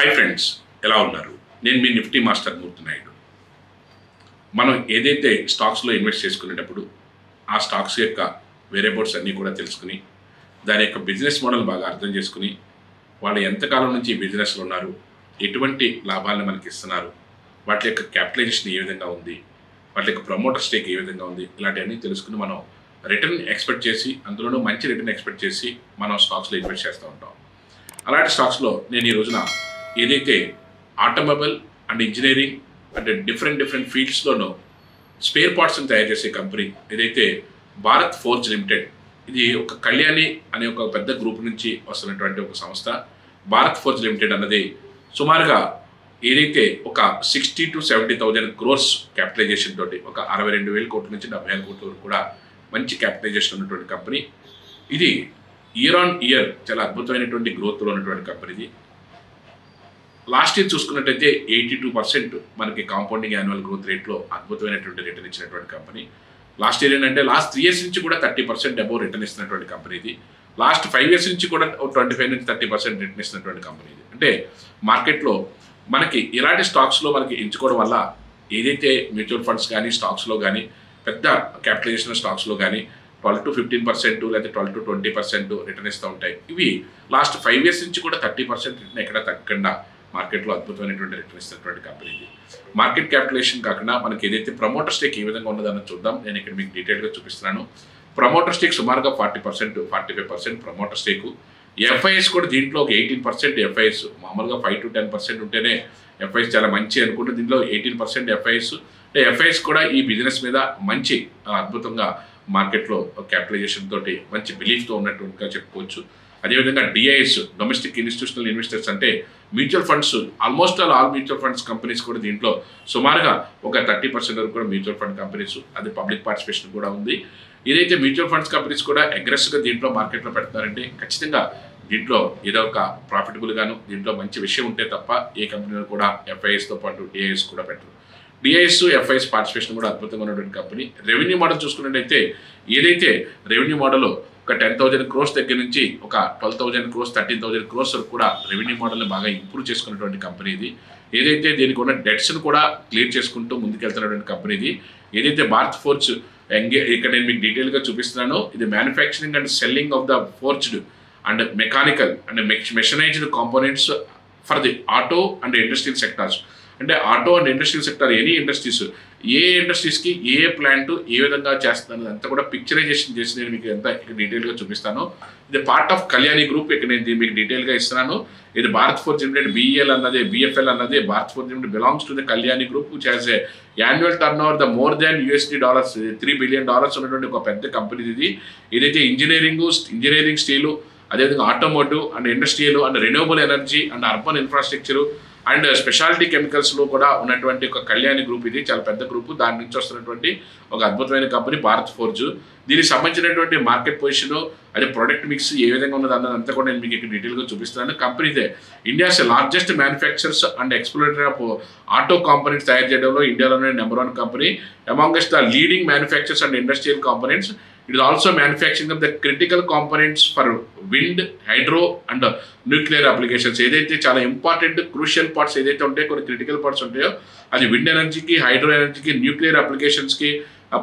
Hi friends, ఎలా ఉన్నారు? నేను మీ నిఫ్టీ మాస్టర్ మూర్తి నాయుడు. మనం ఏదైతే స్టాక్స్లో ఇన్వెస్ట్ చేసుకునేటప్పుడు ఆ స్టాక్స్ యొక్క వేరియబుల్స్ అన్నీ కూడా తెలుసుకుని దాని యొక్క బిజినెస్ మోడల్ బాగా అర్థం చేసుకుని వాళ్ళు ఎంతకాలం నుంచి ఈ బిజినెస్లో ఉన్నారు, ఎటువంటి లాభాలను మనకి ఇస్తున్నారు, వాటి యొక్క క్యాపిటలైజేషన్ ఏ విధంగా ఉంది, వాటి యొక్క ప్రమోటర్ స్టేక్ ఏ విధంగా ఉంది, ఇలాంటివన్నీ తెలుసుకుని మనం రిటర్న్ ఎక్స్పెక్ట్ చేసి అందులోనూ మంచి రిటర్న్ ఎక్స్పెక్ట్ చేసి మనం స్టాక్స్లో ఇన్వెస్ట్ చేస్తూ ఉంటాం. అలాంటి స్టాక్స్లో నేను ఈ రోజున ఏదైతే ఆటోమొబైల్ అండ్ ఇంజనీరింగ్ అంటే డిఫరెంట్ ఫీల్డ్స్లోనూ స్పేర్ పార్ట్స్ని తయారు చేసే కంపెనీ ఏదైతే భారత్ ఫోర్జ్ లిమిటెడ్, ఇది ఒక కళ్యాణి అనే ఒక పెద్ద గ్రూప్ నుంచి వస్తున్నటువంటి ఒక సంస్థ. భారత్ ఫోర్జ్ లిమిటెడ్ అన్నది సుమారుగా ఏదైతే ఒక 60,000 to 70,000 crores క్యాపిటలైజేషన్ తోటి ఒక 62,000 కోట్ల నుంచి 70,000 కోట్ల వరకు కూడా మంచి క్యాపిటలైజేషన్ ఉన్నటువంటి కంపెనీ. ఇది ఇయర్ ఆన్ ఇయర్ చాలా అద్భుతమైనటువంటి గ్రోత్లో ఉన్నటువంటి కంపెనీ. ఇది లాస్ట్ ఇయర్ చూసుకున్నట్టయితే 82% మనకి కాంపౌండింగ్ యాన్యువల్ గ్రోత్ రేట్లో అద్భుతమైనటువంటి రిటర్న్ ఇచ్చినటువంటి కంపెనీ. లాస్ట్ ఇయర్ ఏంటంటే లాస్ట్ 3 years నుంచి కూడా 30% అబోవ్ రిటర్న్ ఇస్తున్నటువంటి కంపెనీ ఇది. లాస్ట్ 5 years నుంచి కూడా 25 నుంచి 30% రిటర్న్ ఇస్తున్నటువంటి కంపెనీ ఇది. అంటే మార్కెట్లో మనకి ఇలాంటి స్టాక్స్లో మనకి ఎంచుకోవడం వల్ల ఏదైతే మ్యూచువల్ ఫండ్స్ కానీ స్టాక్స్లో కానీ పెద్ద క్యాపిటలైజేషన్ స్టాక్స్లో కానీ 12 to 15% లేదా 12 to 20% రిటర్న్ ఇస్తూ ఉంటాయి. ఇవి లాస్ట్ 5 years నుంచి కూడా 30% రిటర్న్ ఎక్కడ తగ్గకుండా మార్కెట్లో అద్భుతమైనటువంటి రిటర్న్ ఇస్తున్నటువంటి కంపెనీ ఇది. మార్కెట్ క్యాపిటలైజేషన్ కాకుండా మనకి ఏదైతే ప్రమోటర్ స్టేక్ ఏ విధంగా ఉన్నదని చూద్దాం. నేను ఇక్కడ మీకు డీటెయిల్గా చూపిస్తున్నాను. ప్రమోటర్ స్టేక్ సుమారుగా 40%, 45% ప్రమోటర్ స్టేకు. ఎఫ్ఐఎస్ కూడా దీంట్లో ఒక 18% ఎఫ్ఐఎస్. మామూలుగా 5 to 10% ఉంటేనే ఎఫ్ఐఎస్ చాలా మంచి అనుకుంటే దీంట్లో 18% ఎఫ్ఐఎస్. అంటే ఎఫ్ఐఎస్ కూడా ఈ బిజినెస్ మీద మంచి అద్భుతంగా మార్కెట్లో క్యాపిటలైజేషన్ తోటి మంచి బిలీఫ్తో ఉన్నట్టుగా చెప్పుకోవచ్చు. అదేవిధంగా డిఐఎస్, డొమెస్టిక్ ఇన్స్టిట్యూషనల్ ఇన్వెస్టర్స్, అంటే mutual funds, almost all mutual funds companies కూడా దీంట్లో సుమారుగా ఒక 30% వరకు కూడా మ్యూచువల్ ఫండ్ కంపెనీస్, అది పబ్లిక్ పార్టిసిపేషన్ కూడా ఉంది. ఏదైతే మ్యూచువల్ ఫండ్స్ కంపెనీస్ కూడా అగ్రెసివ్గా దీంట్లో మార్కెట్లో పెడతారంటే ఖచ్చితంగా దీంట్లో ఏదో ఒక ప్రాఫిటబుల్ గాను దీంట్లో మంచి విషయం ఉంటే తప్ప ఏ కంపెనీలో కూడా ఎఫ్ఐఎస్తో పాటు డిఐఎస్ కూడా పెట్టరు. డిఐఎస్, ఎఫ్ఐఎస్ పార్టిసిపేషన్ కూడా అద్భుతంగా ఉన్నటువంటి కంపెనీ. రెవెన్యూ మోడల్ చూసుకున్నట్టయితే ఏదైతే రెవెన్యూ మోడల్ ఒక 10,000 crores దగ్గర నుంచి ఒక 12,000 crores, 13,000 crores వరకు కూడా రెవెన్యూ మోడల్ని బాగా ఇంప్రూవ్ చేసుకున్నటువంటి కంపెనీ ఇది. ఏదైతే దీనికి ఉన్న డెట్స్ను కూడా క్లియర్ చేసుకుంటూ ముందుకెళ్తున్నటువంటి కంపెనీ ఇది. ఏదైతే భారత్ ఫోర్జ్ ఇక్కడ నేను మీకు డీటెయిల్గా చూపిస్తున్నాను. ఇది manufacturing and selling of the forged and mechanical and mechanised components for the auto and industrial sectors. అంటే auto and industrial sector, any industries, ఏ ఇండస్ట్రీస్కి ఏ ప్లాంట్ ఏ విధంగా చేస్తుంది అంతా కూడా పిక్చరైజేషన్ చేసి నేను మీకు ఎంత ఇక్కడ డీటెయిల్గా చూపిస్తాను. ఇది పార్ట్ ఆఫ్ కళ్యాణి గ్రూప్. ఇక్కడ నేను మీకు డీటెయిల్గా ఇస్తున్నాను. ఇది భారత్ ఫోర్జ్ లిమిటెడ్ బిఎల్ అన్నది, బిఎఫ్ఎల్ అన్నది Bharat Forge Limited belongs to the Kalyani group which has a annual turnover the more than $3 billion ఉన్నటువంటి ఒక పెద్ద కంపెనీ ఇది. ఏదైతే ఇంజనీరింగ్, స్టీలు, అదేవిధంగా automotive and industrial and renewable energy and urban infrastructure and speciality కెమికల్స్లో కూడా ఉన్నటువంటి ఒక కళ్యాణి గ్రూప్. ఇది చాలా పెద్ద గ్రూపు. దాని నుంచి వస్తున్నటువంటి ఒక అద్భుతమైన కంపెనీ భారత్ ఫోర్జ్. దీనికి సంబంధించినటువంటి మార్కెట్ పొజిషన్, అదే ప్రొడక్ట్ మిక్స్ ఏ విధంగా ఉన్నది అన్నదంతా కూడా నేను మీకు ఇక్కడ డీటెయిల్గా చూపిస్తున్నాను. కంపెనీ ఇదే India's largest manufacturers and exporter of auto components తయారు చేయడంలో ఇండియాలోనే number 1 company. Amongst the leading manufacturers and industrial components. It is also manufacturing of the critical components for wind, hydro and nuclear applications. ఏదైతే చాలా important crucial parts ఏదైతే ఉంటాయో, కొన్ని critical parts ఉంటాయో, అది విండ్ ఎనర్జీకి, హైడ్రో ఎనర్జీకి, న్యూక్లియర్ అప్లికేషన్స్కి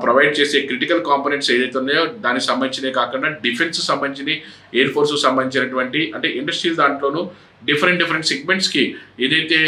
ప్రొవైడ్ చేసే క్రిటికల్ కాంపోనెంట్స్ ఏదైతే ఉన్నాయో దానికి సంబంధించినవి కాకుండా డిఫెన్స్ సంబంధించి, ఎయిర్ ఫోర్స్కి సంబంధించినటువంటి అంటే ఇండస్ట్రియల్ దాంట్లోనూ డిఫరెంట్ సెగ్మెంట్స్కి ఏదైతే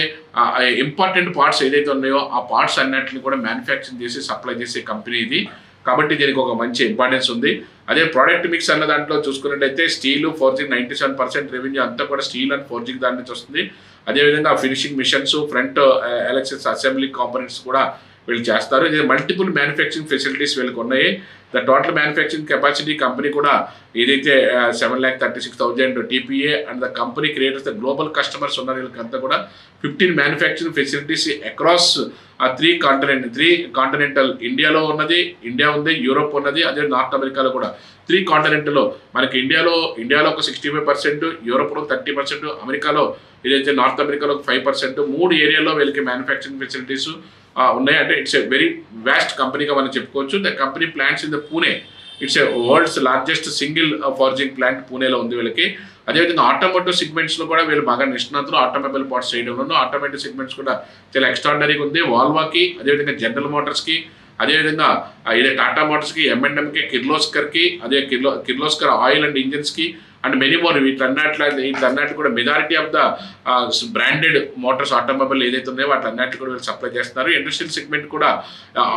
ఇంపార్టెంట్ పార్ట్స్ ఏదైతే ఉన్నాయో ఆ పార్ట్స్ అన్నింటిని కూడా మ్యానుఫ్యాక్చరింగ్ చేసి సప్లై చేసే కంపెనీ ఇది. కాబట్టి దీనికి ఒక మంచి ఇంపార్టెన్స్ ఉంది. అదే ప్రోడక్ట్ మిక్స్ అన్న దాంట్లో చూసుకున్నట్టయితే స్టీలు, ఫోర్జింగ్ 97% రెవెన్యూ అంతా కూడా స్టీల్ అండ్ ఫోర్జింగ్ దాని నుంచి వస్తుంది. అదేవిధంగా finishing machines, front electric assembly components కూడా వీళ్ళు చేస్తారు. ఇది మల్టిపుల్ మ్యానుఫ్యాక్చరింగ్ ఫెసిలిటీస్ వీళ్ళకి ఉన్నాయి. The total manufacturing capacity company కూడా ఏదైతే 7,36,000 TPA and the company creators the global customers ఉన్న వీళ్ళకంతా కూడా 15 మ్యానుఫ్యాక్చరింగ్ ఫెసిలిటీస్ అక్రాస్ 3 కాంటినెంటల్. ఇండియాలో ఉన్నది, ఇండియా ఉంది, యూరోప్ ఉన్నది, అదే నార్త్ అమెరికాలో కూడా 3 కాంటినెంట్లో. మనకి ఇండియాలో ఒక 65%, యూరోప్లో 30%, అమెరికాలో ఏదైతే నార్త్ అమెరికాలో 5%, 3 ఏరియాలో వీళ్ళకి మ్యానుఫ్యాక్చరింగ్ ఫెసిలిటీస్ ఉన్నాయి. అంటే ఇట్స్ ఎ వెరీ వాస్ట్ కంపెనీగా మనం చెప్పుకోవచ్చు. The company plants in the Pune it's a world's largest single forging plant పూణేలో ఉంది వీళ్ళకి. అదేవిధంగా ఆటోమోటివ్ సెగ్మెంట్స్లో కూడా వీళ్ళు బాగా నిష్ణాతులు. ఆటోమొబైల్ పార్ట్స్ చేయడంలోనూ ఆటోమోటివ్ సెగ్మెంట్స్ కూడా చాలా ఎక్స్ట్రాడినరీగా ఉంది. వాల్వాకి, అదేవిధంగా జనరల్ మోటార్స్కి, అదేవిధంగా ఇదే టాటా మోటార్స్కి, M&Mకి, కిర్లోస్కర్కి, అదే కిర్లోస్కర్ ఆయిల్ అండ్ ఇంజిన్స్కి అండ్ మెనీ మోర్ వీటన్నిటి కూడా majority of the branded motors automobile ఏదైతే ఉన్నాయో వాటి కూడా వీళ్ళు సప్లై చేస్తున్నారు. ఇండస్ట్రియల్ సెగ్మెంట్ కూడా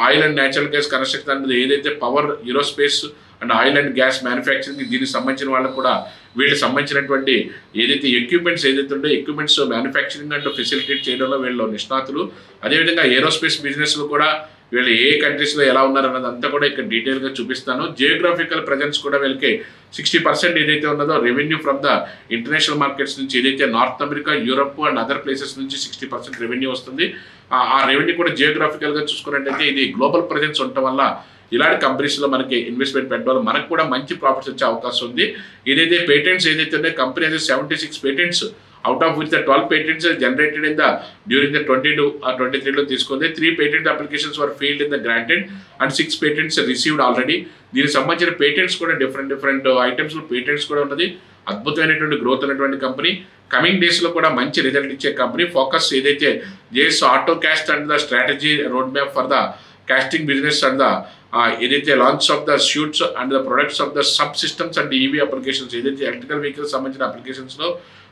oil and natural gas construction అనేది ఏదైతే power, aerospace and oil and gas manufacturing దీనికి సంబంధించిన వాళ్ళకు కూడా వీళ్ళకి సంబంధించినటువంటి ఏదైతే ఎక్విప్మెంట్స్ ఏదైతే ఉంటే ఎక్విప్మెంట్స్ మ్యానుఫ్యాక్చరింగ్ అండ్ ఫెసిలిటేట్ చేయడంలో వీళ్ళు నిష్ణాతులు. అదేవిధంగా ఏరోస్పేస్ బిజినెస్లో కూడా వీళ్ళు ఏ కంట్రీస్లో ఎలా ఉన్నారన్నది అంతా కూడా ఇక్కడ డీటెయిల్గా చూపిస్తాను. జియోగ్రాఫికల్ ప్రజెన్స్ కూడా వీళ్ళకి 60% ఏదైతే ఉన్నదో revenue from the international markets నుంచి ఏదైతే north America, Europe and other places నుంచి 60% రెవెన్యూ వస్తుంది. ఆ రెవెన్యూ కూడా జియోగ్రాఫికల్గా చూసుకున్నట్టయితే ఇది గ్లోబల్ ప్రజెన్స్ ఉండటం వల్ల ఇలాంటి కంపెనీస్లో మనకి ఇన్వెస్ట్మెంట్ పెట్టడం మనకు కూడా మంచి ప్రాఫిట్స్ వచ్చే అవకాశం ఉంది. ఏదైతే పేటెంట్స్ ఏదైతే ఉన్నాయో కంపెనీ అయితే 76 patents out of which the 12 patents are generated in the during the 22 or 23 తీసుకుంది. 3 patent applications were filed in the granted and 6 patents received already. దీనికి సంబంధించిన పేటెంట్స్ కూడా డిఫరెంట్ ఐటమ్స్లో పేటెంట్స్ కూడా ఉన్నది. అద్భుతమైనటువంటి గ్రోత్ ఉన్నటువంటి కంపెనీ. కమింగ్ డేస్లో కూడా మంచి రిజల్ట్ ఇచ్చే కంపెనీ. ఫోకస్ ఏదైతే JS auto caste and the strategy road map for the casting business and the ఏదైతే launch of the shoots and the products of the sub systems and EV applications ఏదైతే electrical vehicles సంబంధించిన అప్లికేషన్స్లో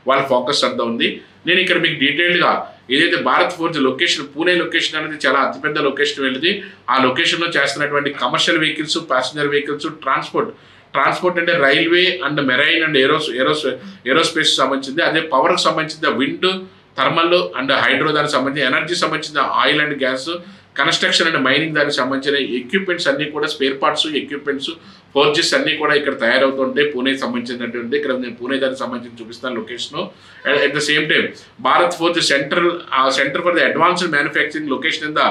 వాళ్ళ focus అంతా ఉంది. నేను ఇక్కడ మీకు డీటెయిల్గా ఏదైతే Bharat Forge location Pune location అనేది చాలా అతిపెద్ద లొకేషన్ వెళ్ళింది. ఆ లొకేషన్లో చేస్తున్నటువంటి commercial vehicles, passenger vehicles, transport అంటే railway and marine and aerospace సంబంధించింది. అదే పవర్కి సంబంధించిన విండ్, థర్మల్ అండ్ హైడ్రో దానికి సంబంధించి ఎనర్జీ సంబంధించిన oil and gas, construction and mining దానికి సంబంధించిన ఎక్విప్మెంట్స్ అన్నీ కూడా స్పేర్ పార్ట్స్, ఎక్విప్మెంట్స్, ఫోర్జెస్ అన్నీ కూడా ఇక్కడ తయారవుతుంటాయి. పూణేకి సంబంధించినటువంటి ఇక్కడ నేను పూణే దానికి సంబంధించి చూపిస్తాను location. At the same time Bharat forge centre for the advanced manufacturing location in the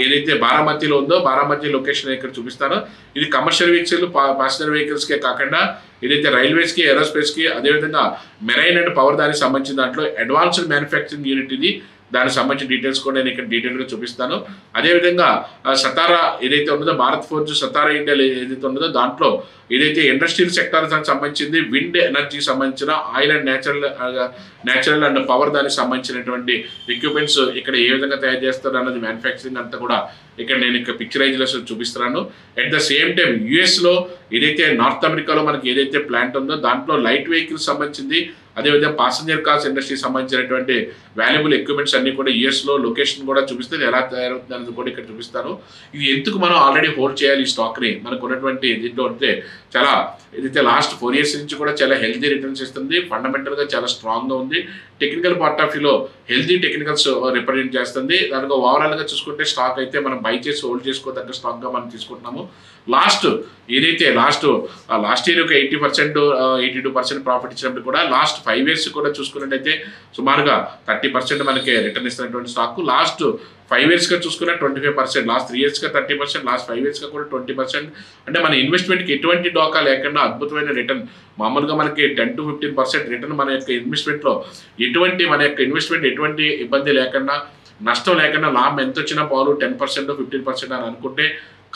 ఏదైతే బారామతిలో ఉందో బారామతి లొకేషన్ ఇక్కడ చూపిస్తాను. ఇది కమర్షియల్ వెహికల్స్, ప్యాసింజర్ వెహికల్స్కే కాకుండా ఏదైతే రైల్వేస్కి, ఏరోస్పేస్కి, అదేవిధంగా మెరైన్ అండ్ పవర్ దానికి సంబంధించిన దాంట్లో అడ్వాన్స్డ్ మ్యానుఫ్యాక్చరింగ్ యూనిట్ ఇది. దానికి సంబంధించిన డీటెయిల్స్ కూడా నేను ఇక్కడ డీటెయిల్గా చూపిస్తాను. అదేవిధంగా సతారా ఏదైతే ఉన్నదో భారత్ ఫోర్జ్ సతారా ఇండియా ఏదైతే ఉన్నదో దాంట్లో ఏదైతే ఇండస్ట్రియల్ సెక్టర్ దానికి సంబంధించింది విండ్ ఎనర్జీకి సంబంధించిన oil and natural and power దానికి సంబంధించినటువంటి ఎక్విప్మెంట్స్ ఇక్కడ ఏ విధంగా తయారు చేస్తారు అన్నది మ్యానుఫ్యాక్చరింగ్ అంతా కూడా ఇక్కడ నేను ఇక్కడ పిక్చరైజ్లో చూపిస్తున్నాను. అట్ ద సేమ్ టైం యుఎస్లో ఏదైతే నార్త్ అమెరికాలో మనకి ఏదైతే ప్లాంట్ ఉందో దాంట్లో లైట్ వెహికల్స్ సంబంధించింది, అదేవిధంగా ప్యాసింజర్ కార్స్ ఇండస్ట్రీకి సంబంధించినటువంటి వాల్యుబుల్ ఎక్విప్మెంట్స్ అన్ని కూడా యుఎస్లో లొకేషన్ కూడా చూపిస్తే ఎలా తయారవుతుంది అనేది కూడా ఇక్కడ చూపిస్తాను. ఇది ఎందుకు మనం ఆల్రెడీ హోల్డ్ చేయాలి ఈ స్టాక్ని, మనకు ఉన్నటువంటి దీంట్లో అంటే చాలా ఏదైతే లాస్ట్ 4 years నుంచి కూడా చాలా హెల్తీ రిటర్న్స్ ఇస్తుంది. ఫండమెంటల్గా చాలా స్ట్రాంగ్గా ఉంది. టెక్నికల్ పార్ట్ ఆఫ్ వ్యూలో హెల్తీ టెక్నికల్స్ రిప్రజెంట్ చేస్తుంది. దానికి ఓవరాల్గా చూసుకుంటే స్టాక్ అయితే మనం బై చేసి హోల్డ్ చేసుకోదగ్గ స్టాక్గా మనం తీసుకుంటున్నాము. లాస్ట్ ఇయర్ ఒక 80%, 82% ప్రాఫిట్ ఇచ్చినప్పుడు కూడా లాస్ట్ 5 years కూడా చూసుకున్నట్టయితే సుమారుగా 30% మనకి రిటర్న్ ఇస్తున్నటువంటి స్టాక్. లాస్ట్ 5 yearsగా చూసుకున్న 25%, లాస్ట్ 3 yearsగా 30%, లాస్ట్ 5 yearsగా కూడా 20%. అంటే మన ఇన్వెస్ట్మెంట్కి ఎటువంటి డోకా లేకుండా అద్భుతమైన రిటర్న్. మామూలుగా మనకి 10 to 15% రిటర్న్ మన యొక్క ఇన్వెస్ట్మెంట్లో ఎటువంటి ఇబ్బంది లేకుండా, నష్టం లేకుండా, లాభం ఎంత వచ్చినా పాలు 10%, 15% అని అనుకుంటే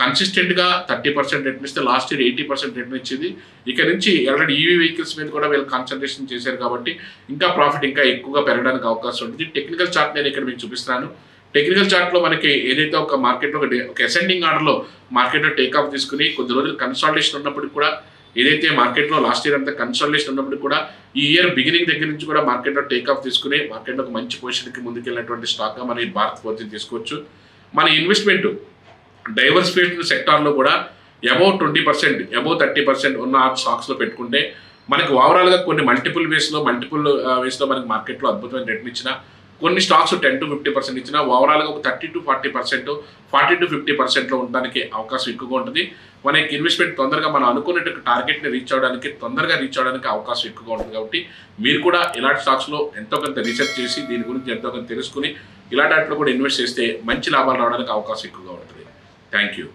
కన్సిస్టెంట్గా 30% రిటర్న్ ఇస్తే లాస్ట్ ఇయర్ 80% రిటర్న్ ఇచ్చింది. ఇక నుంచి ఆల్రెడీ ఈవీ వెహికల్స్ మీద కూడా వీళ్ళు కాన్సన్ట్రేషన్ చేశారు కాబట్టి ఇంకా ప్రాఫిట్ ఇంకా ఎక్కువగా పెరగడానికి అవకాశం ఉంటుంది. టెక్నికల్ చార్ట్ నేను ఇక్కడ మీకు చూపిస్తున్నాను. టెక్నికల్ చార్ట్లో మనకి ఏదైతే ఒక మార్కెట్లో ఒక అసెండింగ్ ఆర్డర్లో మార్కెట్లో టేక్ ఆఫ్ తీసుకుని కొద్ది రోజులు కన్సాలిడేషన్ ఉన్నప్పటికి కూడా ఏదైతే మార్కెట్లో లాస్ట్ ఇయర్ అంతా కన్సాలిడేషన్ ఉన్నప్పటికి కూడా ఈ ఇయర్ బిగినింగ్ దగ్గర నుంచి కూడా మార్కెట్లో టేక్ ఆఫ్ తీసుకుని మార్కెట్లో ఒక మంచి పొజిషన్కి ముందుకెళ్ళినటువంటి స్టాక్గా మనం ఈ భారత్ ఫోర్జ్ తీసుకోవచ్చు. మన ఇన్వెస్ట్మెంట్ డైవర్సిఫికేషన్ సెక్టార్లో కూడా అబౌవ్ 20%, అబౌవ్ 30% ఉన్న స్టాక్స్లో పెట్టుకుంటే మనకి ఓవరాల్గా కొన్ని మల్టిపుల్ వేస్లో మనకి మార్కెట్లో అద్భుతమైన రిటర్న్ ఇచ్చిన, కొన్ని స్టాక్స్ 10 to 50% ఇచ్చినా ఓవరాల్గా ఒక 30 to 40%, 40 to 50%లో ఉండడానికి అవకాశం ఎక్కువగా ఉంటుంది. మనకి ఇన్వెస్ట్మెంట్ తొందరగా మనం అనుకున్నట్టు టార్గెట్ని తొందరగా రీచ్ అవడానికి అవకాశం ఎక్కువగా ఉంటుంది. కాబట్టి మీరు కూడా ఇలాంటి స్టాక్స్లో ఎంతో కొంత రీసెర్చ్ చేసి దీని గురించి ఎంతో కొంత తెలుసుకుని ఇలాంటి వాటిలో కూడా ఇన్వెస్ట్ చేస్తే మంచి లాభాలు రావడానికి అవకాశం ఎక్కువగా ఉంటుంది. Thank you.